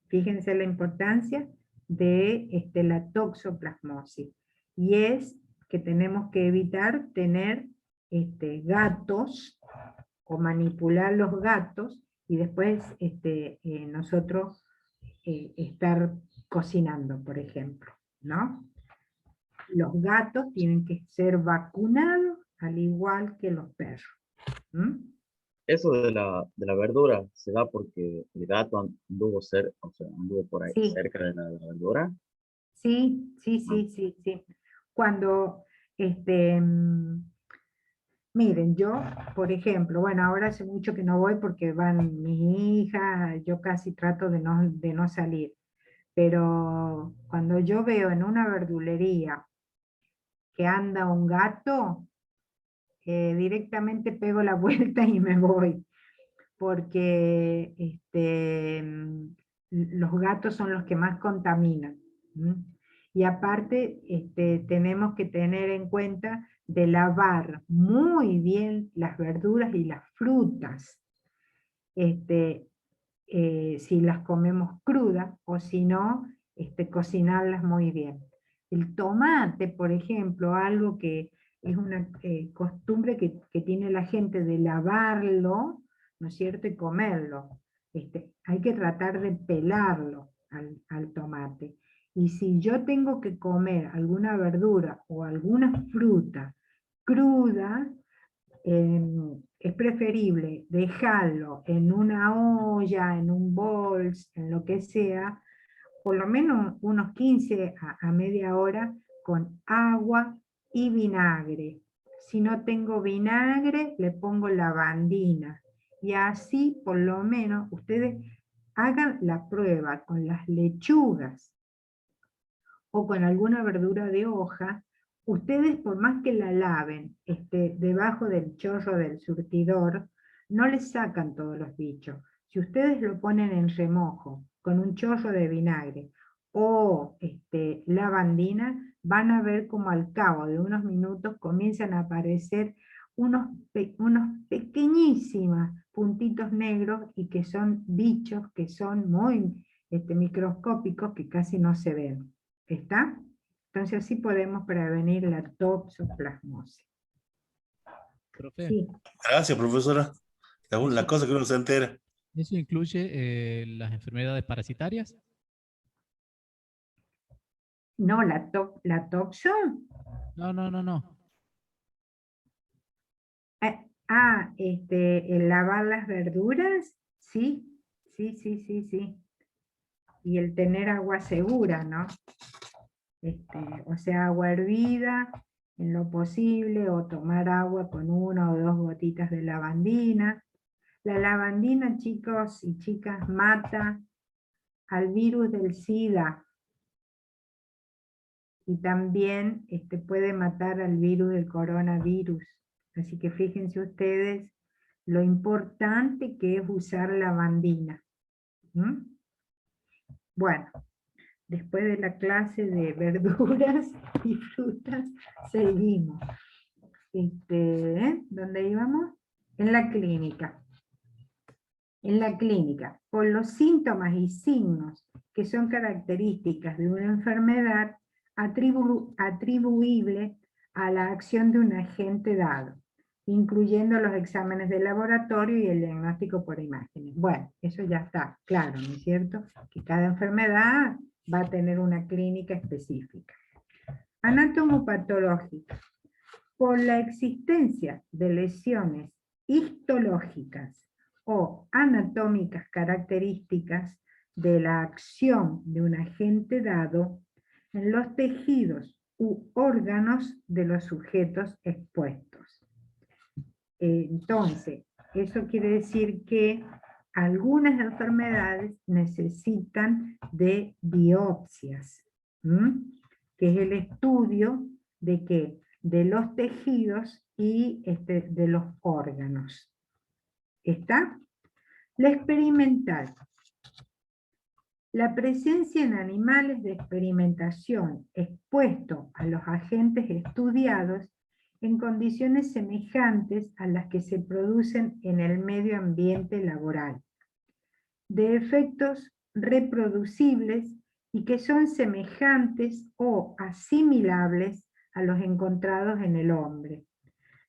A: Fíjense la importancia de la toxoplasmosis. Y es que tenemos que evitar tener gatos, o manipular los gatos, y después nosotros estar cocinando, por ejemplo, ¿no? Los gatos tienen que ser vacunados al igual que los perros. ¿Mm?
E: Eso de la verdura se da porque el gato anduvo por ahí
A: Sí.
E: cerca de la verdura.
A: Sí, sí,
E: Ah,
A: sí, sí, sí. Cuando, miren, yo, por ejemplo, bueno, ahora hace mucho que no voy porque van mis hijas, yo casi trato de no salir, pero cuando yo veo en una verdulería que anda un gato, directamente pego la vuelta y me voy, porque los gatos son los que más contaminan. ¿M? Y aparte, tenemos que tener en cuenta de lavar muy bien las verduras y las frutas, si las comemos crudas, o si no, cocinarlas muy bien. El tomate, por ejemplo, algo que es una costumbre que tiene la gente de lavarlo, ¿no es cierto?, y comerlo. Hay que tratar de pelarlo al tomate. Y si yo tengo que comer alguna verdura o alguna fruta cruda, es preferible dejarlo en una olla, en un bols, en lo que sea, por lo menos unos 15 a media hora con agua y vinagre. Si no tengo vinagre, le pongo lavandina. Y así, por lo menos, ustedes hagan la prueba con las lechugas o con alguna verdura de hoja. Ustedes, por más que la laven debajo del chorro del surtidor, no les sacan todos los bichos. Si ustedes lo ponen en remojo con un chorro de vinagre o lavandina, van a ver como al cabo de unos minutos comienzan a aparecer unos pequeñísimos puntitos negros y que son bichos que son muy microscópicos, que casi no se ven. ¿Está? Entonces así podemos prevenir la toxoplasmosis.
J: Profe,
A: Sí,
I: Gracias, profesora. La cosa que uno se entera.
J: ¿eso incluye las enfermedades parasitarias?
A: no, la toxo.
J: No, no, no, no.
A: El lavar las verduras, sí, sí, sí, sí, sí. Y el tener agua segura, ¿no? O sea, agua hervida en lo posible, o tomar agua con 1 o 2 gotitas de lavandina. La lavandina, chicos y chicas, mata al virus del SIDA, y también puede matar al virus del coronavirus. Así que fíjense ustedes lo importante que es usar lavandina. ¿Mm? Bueno, después de la clase de verduras y frutas, seguimos. ¿Dónde íbamos? En la clínica. En la clínica, por los síntomas y signos que son características de una enfermedad atribuible a la acción de un agente dado, incluyendo los exámenes de laboratorio y el diagnóstico por imágenes. Bueno, eso ya está claro, ¿no es cierto? Que cada enfermedad va a tener una clínica específica. Anatomopatológica. Por la existencia de lesiones histológicas o anatómicas características de la acción de un agente dado en los tejidos u órganos de los sujetos expuestos. Entonces, eso quiere decir que algunas enfermedades necesitan de biopsias, que es el estudio de qué, de los tejidos y de los órganos. ¿Está? La experimental. La presencia en animales de experimentación expuestos a los agentes estudiados en condiciones semejantes a las que se producen en el medio ambiente laboral, de efectos reproducibles y que son semejantes o asimilables a los encontrados en el hombre.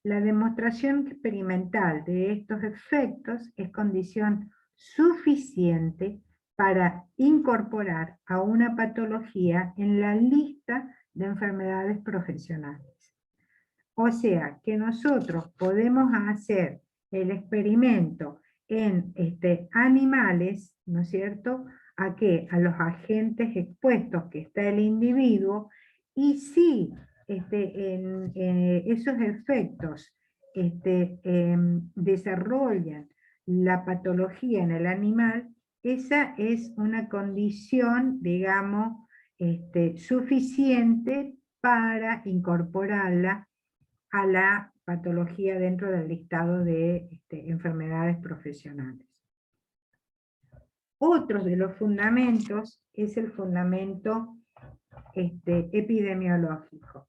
A: La demostración experimental de estos efectos es condición suficiente para incorporar a una patología en la lista de enfermedades profesionales. O sea, que nosotros podemos hacer el experimento en animales, ¿no es cierto?, a los agentes expuestos que está el individuo, y si en esos efectos desarrollan la patología en el animal, esa es una condición, digamos, suficiente para incorporarla a la patología dentro del listado de enfermedades profesionales. Otro de los fundamentos es el fundamento epidemiológico.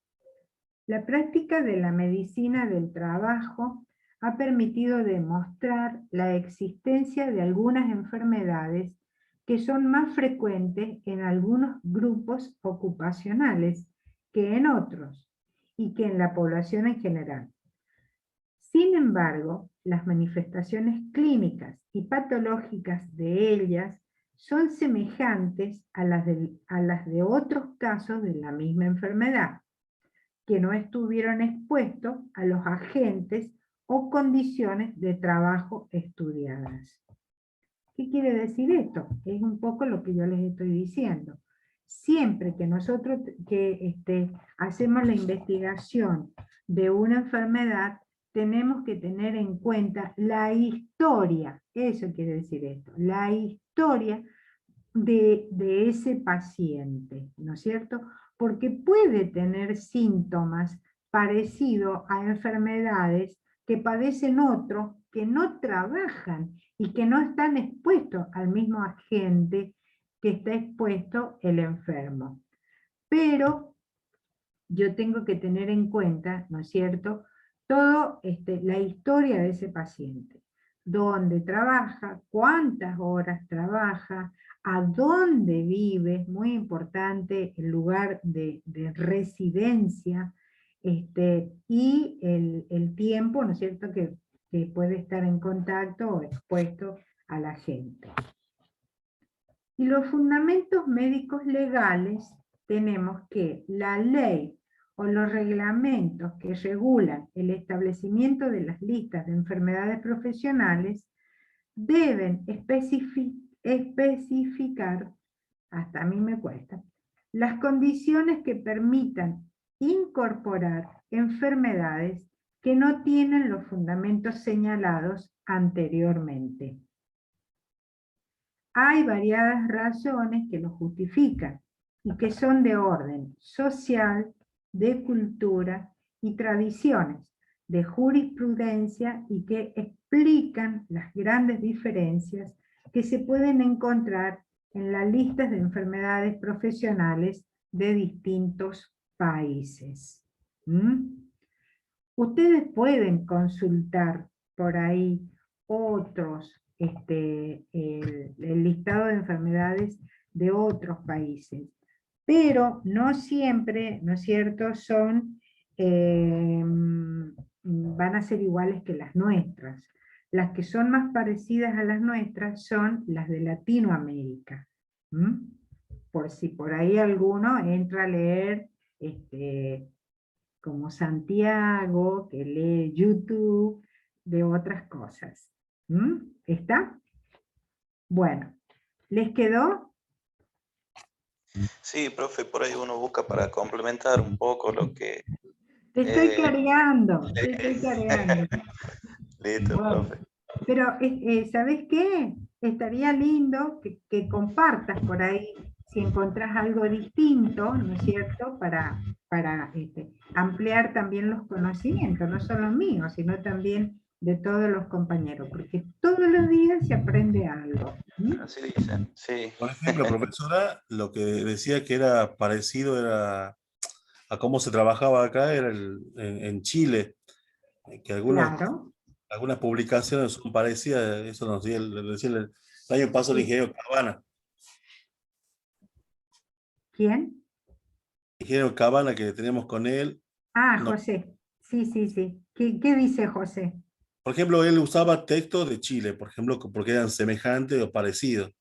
A: La práctica de la medicina del trabajo ha permitido demostrar la existencia de algunas enfermedades que son más frecuentes en algunos grupos ocupacionales que en otros, y que en la población en general. Sin embargo, las manifestaciones clínicas y patológicas de ellas son semejantes a las de otros casos de la misma enfermedad, que no estuvieron expuestos a los agentes o condiciones de trabajo estudiadas. ¿Qué quiere decir esto? Es un poco lo que yo les estoy diciendo. Siempre que nosotros hacemos la investigación de una enfermedad, tenemos que tener en cuenta la historia, eso quiere decir esto, la historia de ese paciente, ¿no es cierto? Porque puede tener síntomas parecidos a enfermedades que padecen otros que no trabajan y que no están expuestos al mismo agente que está expuesto el enfermo. Pero yo tengo que tener en cuenta, ¿no es cierto?, toda la historia de ese paciente. Dónde trabaja, cuántas horas trabaja, a dónde vive, muy importante el lugar de residencia, y el tiempo, ¿no es cierto?, que puede estar en contacto o expuesto a la gente. Y los fundamentos médicos legales, tenemos que la ley o los reglamentos que regulan el establecimiento de las listas de enfermedades profesionales deben especificar, hasta a mí me cuesta, las condiciones que permitan incorporar enfermedades que no tienen los fundamentos señalados anteriormente. Hay variadas razones que lo justifican y que son de orden social, de cultura y tradiciones, de jurisprudencia, y que explican las grandes diferencias que se pueden encontrar en las listas de enfermedades profesionales de distintos países. Ustedes pueden consultar por ahí otros, el listado de enfermedades de otros países, pero no siempre, ¿no es cierto?, van a ser iguales que las nuestras. Las que son más parecidas a las nuestras son las de Latinoamérica. Por si por ahí alguno entra a leer, como Santiago, que lee YouTube, de otras cosas. ¿Está? Bueno, ¿les quedó?
B: Sí, profe, por ahí uno busca para complementar un poco lo que...
A: Te estoy cargando, te estoy cargando.
B: Listo,
A: Bueno,
B: profe.
A: pero, ¿sabes qué? Estaría lindo que compartas por ahí, si encontrás algo distinto, ¿no es cierto?, para ampliar también los conocimientos, no solo míos, sino también de todos los compañeros, porque todos los días se aprende algo.
B: Así dicen, sí.
I: Por ejemplo, profesora, lo que decía que era parecido era a cómo se trabajaba acá era en Chile, que
A: Claro.
I: algunas publicaciones son parecidas, eso nos decía el año pasado el ingeniero Cabana.
A: ¿Quién?
I: El ingeniero Cabana que teníamos con él.
A: Ah, José. Sí, sí, sí. ¿Qué dice José?
I: Por ejemplo, él usaba textos de Chile, por ejemplo, porque eran semejantes o parecidos.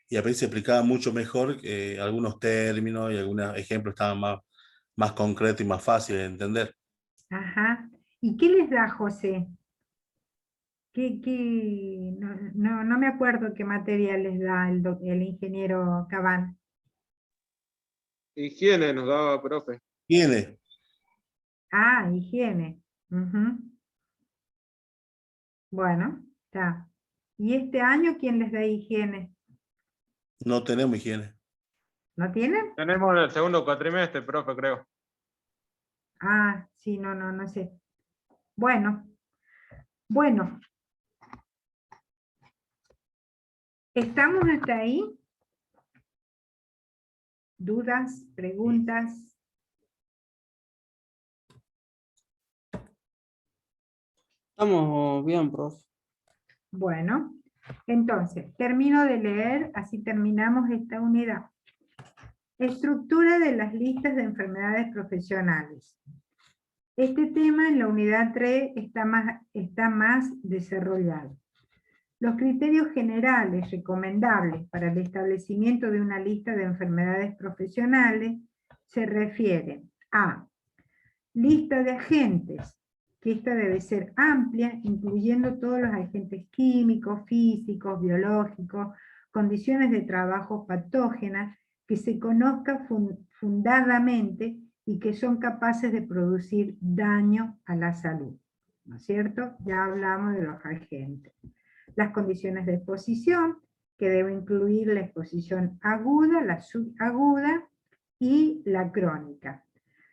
I: Y a veces se explicaba mucho mejor algunos términos y algunos ejemplos estaban más más concreto y más fácil de entender.
A: Ajá. ¿Y qué les da José? No me acuerdo qué materia les da el ingeniero Cabán.
F: Higiene nos daba, profe.
I: Tiene,
A: Ah, higiene. Ujú. Bueno, está. ¿Y este año quién les da higiene?
I: no tenemos higiene.
A: ¿No tienen?
F: Tenemos el segundo cuatrimestre, profe, creo.
A: Ah, sí, no sé. Bueno, ¿estamos hasta ahí? ¿Dudas? ¿Preguntas?
K: Estamos bien, profe.
A: Bueno, entonces, termino de leer, así terminamos esta unidad. Estructura de las listas de enfermedades profesionales. Este tema en la unidad 3 está más desarrollado. Los criterios generales recomendables para el establecimiento de una lista de enfermedades profesionales se refieren a lista de agentes, que esta debe ser amplia, incluyendo todos los agentes químicos, físicos, biológicos, condiciones de trabajo patógenas, que se conozca fundadamente y que son capaces de producir daño a la salud. ¿No es cierto? Ya hablamos de los agentes. Las condiciones de exposición, que debe incluir la exposición aguda, la subaguda y la crónica.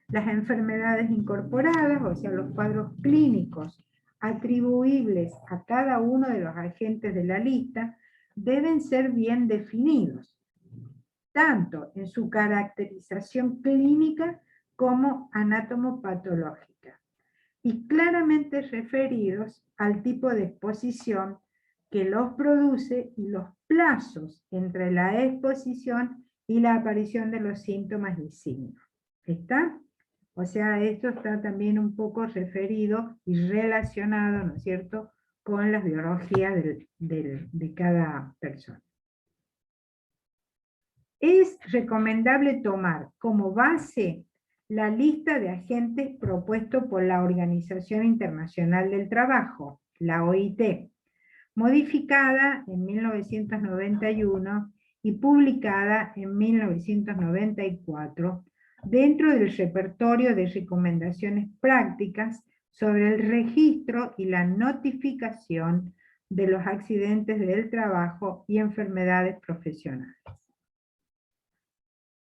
A: Las enfermedades incorporadas, o sea, los cuadros clínicos atribuibles a cada uno de los agentes de la lista, deben ser bien definidos, tanto en su caracterización clínica como anatomopatológica, y claramente referidos al tipo de exposición que los produce y los plazos entre la exposición y la aparición de los síntomas y signos. ¿Está? O sea, esto está también un poco referido y relacionado, ¿no es cierto?, con la biología de cada persona. Es recomendable tomar como base la lista de agentes propuesto por la Organización Internacional del Trabajo, la OIT, modificada en 1991 y publicada en 1994, dentro del repertorio de recomendaciones prácticas sobre el registro y la notificación de los accidentes del trabajo y enfermedades profesionales.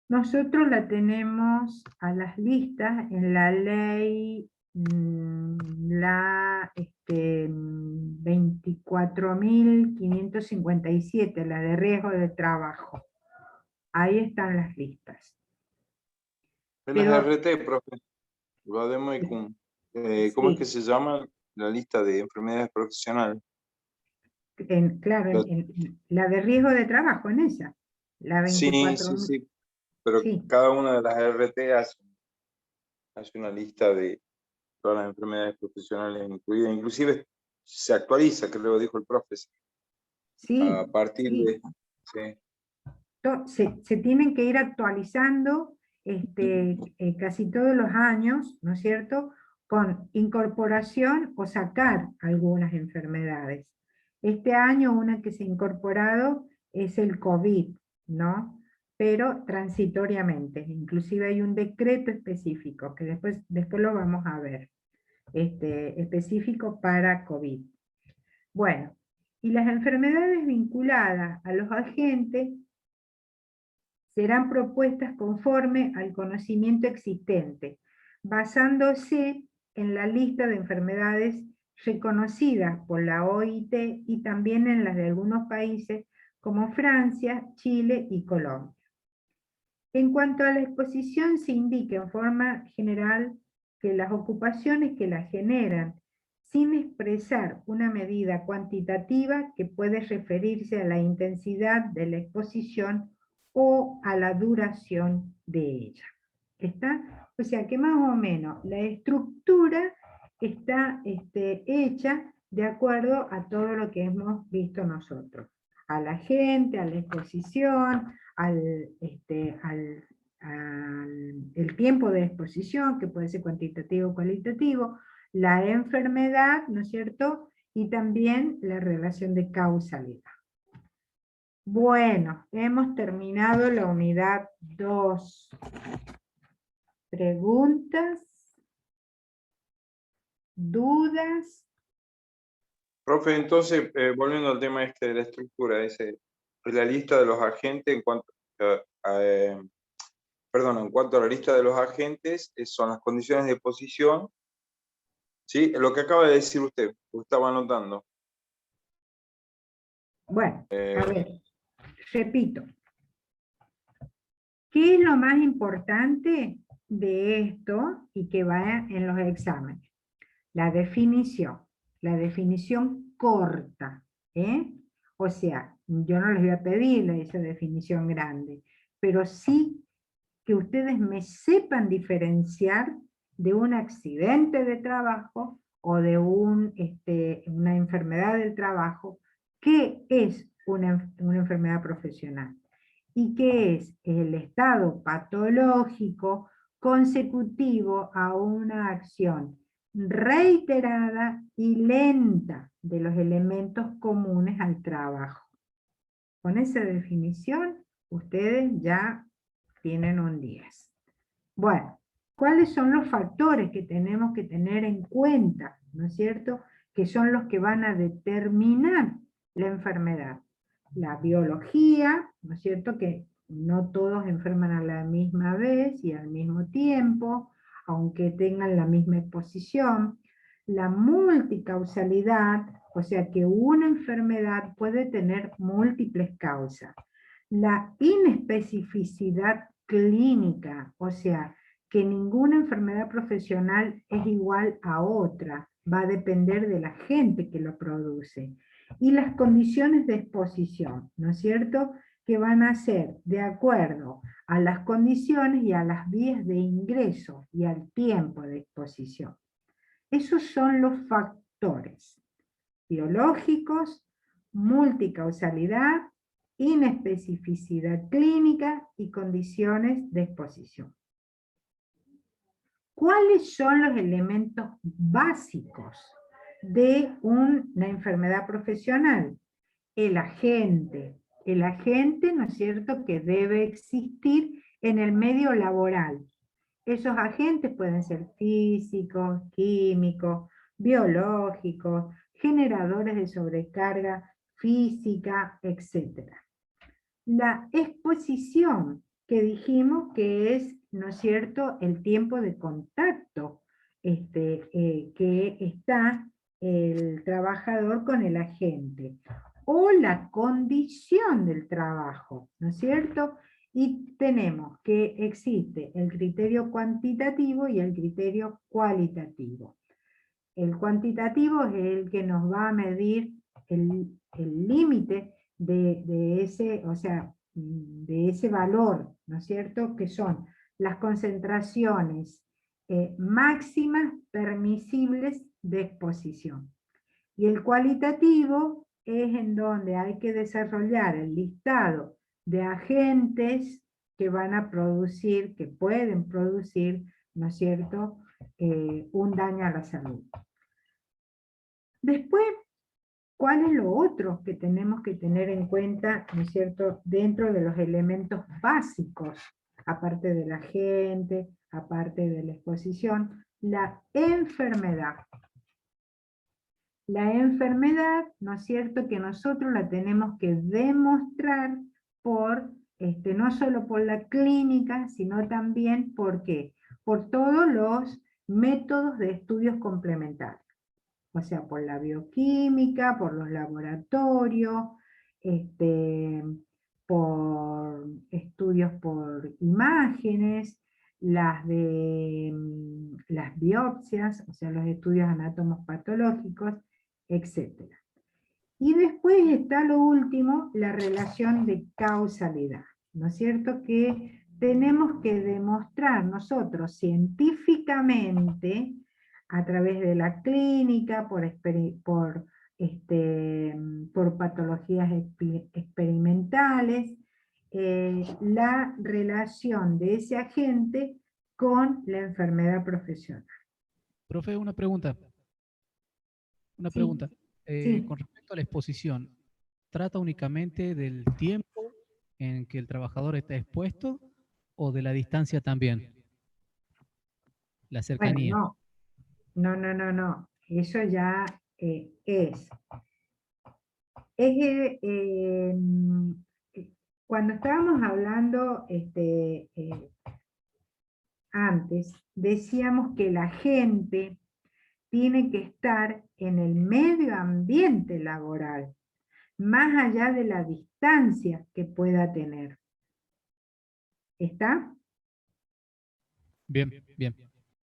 A: Nosotros la tenemos a las listas en la ley 24.557, la de riesgo de trabajo. Ahí están las listas.
D: En
A: Pero-
D: las RT, profe, ¿cómo es
A: Sí.
D: que se llama la lista de enfermedades profesionales?
A: Claro, en la de riesgo de trabajo, en esa. La 24.000.
D: Sí, pero
A: Sí.
D: cada una de las RT hace una lista de todas las enfermedades profesionales incluidas, inclusive se actualiza, creo, dijo el profe,
A: Sí,
D: a partir
A: sí.
D: de... Sí.
A: Se tienen que ir actualizando casi todos los años, ¿no es cierto?, con incorporación o sacar algunas enfermedades. Este año una que se ha incorporado es el COVID, ¿no? Pero transitoriamente, inclusive hay un decreto específico, que después lo vamos a ver, específico para COVID. Bueno, y las enfermedades vinculadas a los agentes serán propuestas conforme al conocimiento existente, basándose en la lista de enfermedades reconocidas por la OIT y también en las de algunos países como Francia, Chile y Colombia. En cuanto a la exposición, se indica en forma general que las ocupaciones que la generan, sin expresar una medida cuantitativa que puede referirse a la intensidad de la exposición o a la duración de ella. ¿Está? O sea que más o menos la estructura está hecha de acuerdo a todo lo que hemos visto nosotros. A la gente, a la exposición, a el tiempo de exposición, que puede ser cuantitativo o cualitativo, la enfermedad, ¿no es cierto? Y también la relación de causalidad. Bueno, hemos terminado la unidad 2. ¿Preguntas? ¿Dudas?
D: Profe, entonces, volviendo al tema este de la estructura, la lista de los agentes en cuanto en cuanto a la lista de los agentes, son las condiciones de posición, ¿sí? Lo que acaba de decir usted, lo estaba anotando.
A: Bueno, a ver, repito. ¿Qué es lo más importante de esto y que va en los exámenes? La definición corta, ¿eh? O sea, yo no les voy a pedir esa definición grande, pero sí que ustedes me sepan diferenciar de un accidente de trabajo o de una enfermedad del trabajo. ¿Qué es una enfermedad profesional? ¿Y qué es el estado patológico consecutivo a una acción reiterada y lenta de los elementos comunes al trabajo? Con esa definición, ustedes ya tienen un 10. Bueno, ¿cuáles son los factores que tenemos que tener en cuenta? ¿No es cierto? Que son los que van a determinar la enfermedad. La biología, ¿no es cierto? Que no todos enferman a la misma vez y al mismo tiempo, aunque tengan la misma exposición. La multicausalidad, o sea que una enfermedad puede tener múltiples causas. La inespecificidad clínica, o sea, que ninguna enfermedad profesional es igual a otra, va a depender de la gente que lo produce. Y las condiciones de exposición, ¿no es cierto?, que van a ser de acuerdo a las condiciones y a las vías de ingreso y al tiempo de exposición. Esos son los factores biológicos, multicausalidad, inespecificidad clínica y condiciones de exposición. ¿Cuáles son los elementos básicos de una enfermedad profesional? El agente, ¿no es cierto?, que debe existir en el medio laboral. Esos agentes pueden ser físicos, químicos, biológicos, generadores de sobrecarga física, etc. La exposición, que dijimos que es, ¿no es cierto?, el tiempo de contacto que está el trabajador con el agente, o la condición del trabajo, ¿no es cierto? Y tenemos que existe el criterio cuantitativo y el criterio cualitativo. El cuantitativo es el que nos va a medir el límite de ese valor, ¿no es cierto?, que son las concentraciones máximas permisibles de exposición. Y el cualitativo es en donde hay que desarrollar el listado de agentes que van a producir, que pueden producir, ¿no es cierto?, un daño a la salud. Después, ¿cuál es lo otro que tenemos que tener en cuenta, ¿no es cierto?, dentro de los elementos básicos, aparte del agente, aparte de la exposición? La enfermedad. La enfermedad, ¿no es cierto?, que nosotros la tenemos que demostrar por, no solo por la clínica, sino también, ¿por qué?, por todos los métodos de estudios complementarios. O sea, por la bioquímica, por los laboratorios, por estudios por imágenes, las biopsias, o sea, los estudios anatomos patológicos, etc. Y después está lo último, la relación de causalidad, ¿no es cierto?, que tenemos que demostrar nosotros científicamente, a través de la clínica, por patologías experimentales, la relación de ese agente con la enfermedad profesional.
J: Profe, una pregunta. Una
A: Sí,
J: pregunta.
A: sí.
J: Con respecto a la exposición, ¿trata únicamente del tiempo en que el trabajador está expuesto o de la distancia también? La cercanía.
A: Bueno, no. Eso ya cuando estábamos hablando antes, decíamos que la gente tiene que estar en el medio ambiente laboral, más allá de la distancia que pueda tener. ¿Está?
J: Bien, bien.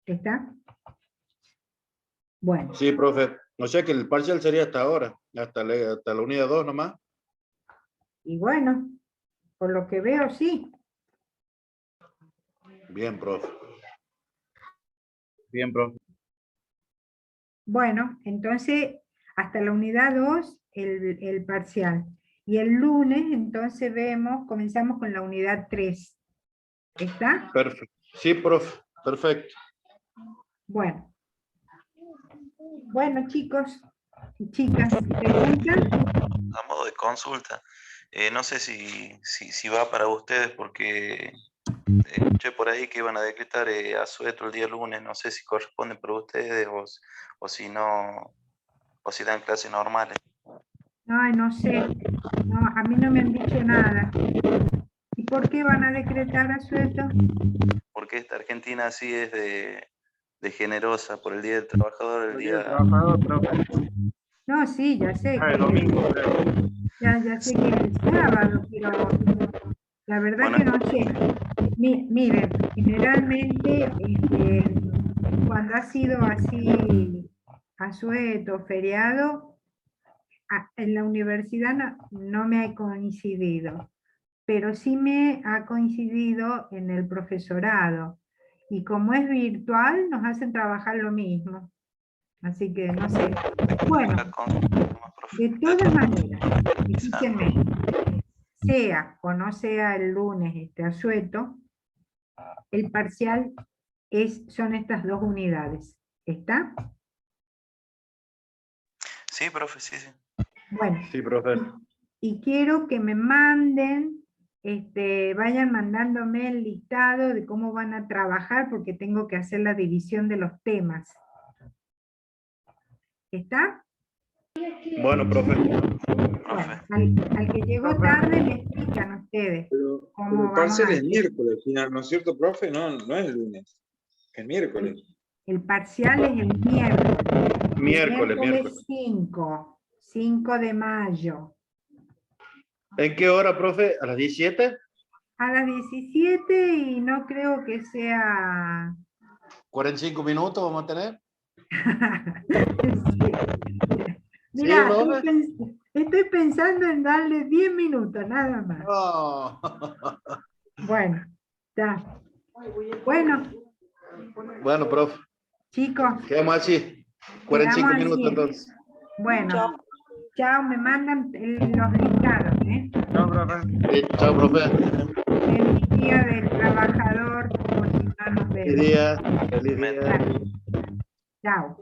A: ¿Está? Bueno.
H: Sí, profe. O sea que el parcial sería hasta ahora, hasta la unidad 2 nomás.
A: Y bueno, por lo que veo, sí.
H: Bien, profe.
E: Bien, profe.
A: Bueno, entonces, hasta la unidad 2, el parcial. Y el lunes, entonces comenzamos con la unidad 3. ¿Está?
H: Perfecto. Sí, profe. Perfecto.
A: Bueno. Bueno, chicos y chicas, ¿preguntas?
B: A modo de consulta, no sé si va para ustedes porque escuché por ahí que iban a decretar asueto el día lunes, no sé si corresponde para ustedes o si no, o si dan clases normales.
A: Ay, no sé. No, a mí no me han dicho nada. ¿Y por qué van a decretar asueto?
B: Porque esta Argentina así es de generosa por el Día del Trabajador, el día...
F: Trabajador, profe.
A: No, sí, ya sé.
F: Ah, el domingo, creo.
A: Ya sé que es el sábado, pero la verdad
B: Bueno.
A: que no sé. Miren, generalmente cuando ha sido así asueto, feriado, en la universidad no me ha coincidido, pero sí me ha coincidido en el profesorado. Y como es virtual, nos hacen trabajar lo mismo. Así que no sé. Bueno, de todas maneras, escúchenme, sea o no sea el lunes asueto, el parcial son estas 2 unidades. ¿Está?
B: Sí, profe, sí.
A: Bueno.
H: Sí, profe.
A: Y quiero que me manden, vayan mandándome el listado de cómo van a trabajar, porque tengo que hacer la división de los temas. ¿Está?
H: Bueno, profe.
A: Bueno, al que llegó tarde me explican ustedes
D: Pero
A: cómo
D: el
A: vamos
D: parcial
A: a
D: es
A: hacer.
D: miércoles, al final, ¿no es cierto, profe? No es el lunes, es miércoles.
A: El parcial es el miércoles.
H: Miércoles.
A: 5 de mayo.
H: ¿En qué hora, profe? ¿A las 17?
A: A las 17 y no creo que sea...
H: 45 minutos vamos a tener.
A: Mirá,
H: ¿Sí,
A: estoy pensando en darle 10 minutos, nada más.
H: Oh.
A: Bueno, ya. Bueno.
H: Bueno, profe.
A: Chicos.
H: Quedamos así. 45 minutos
A: así.
H: entonces.
A: Bueno. Chao, me mandan los listados, ¿eh?
F: Chao, profe.
H: Sí, chao, profe.
A: Feliz día del trabajador, por si no nos vemos.
H: Feliz día. Feliz día.
A: Chao.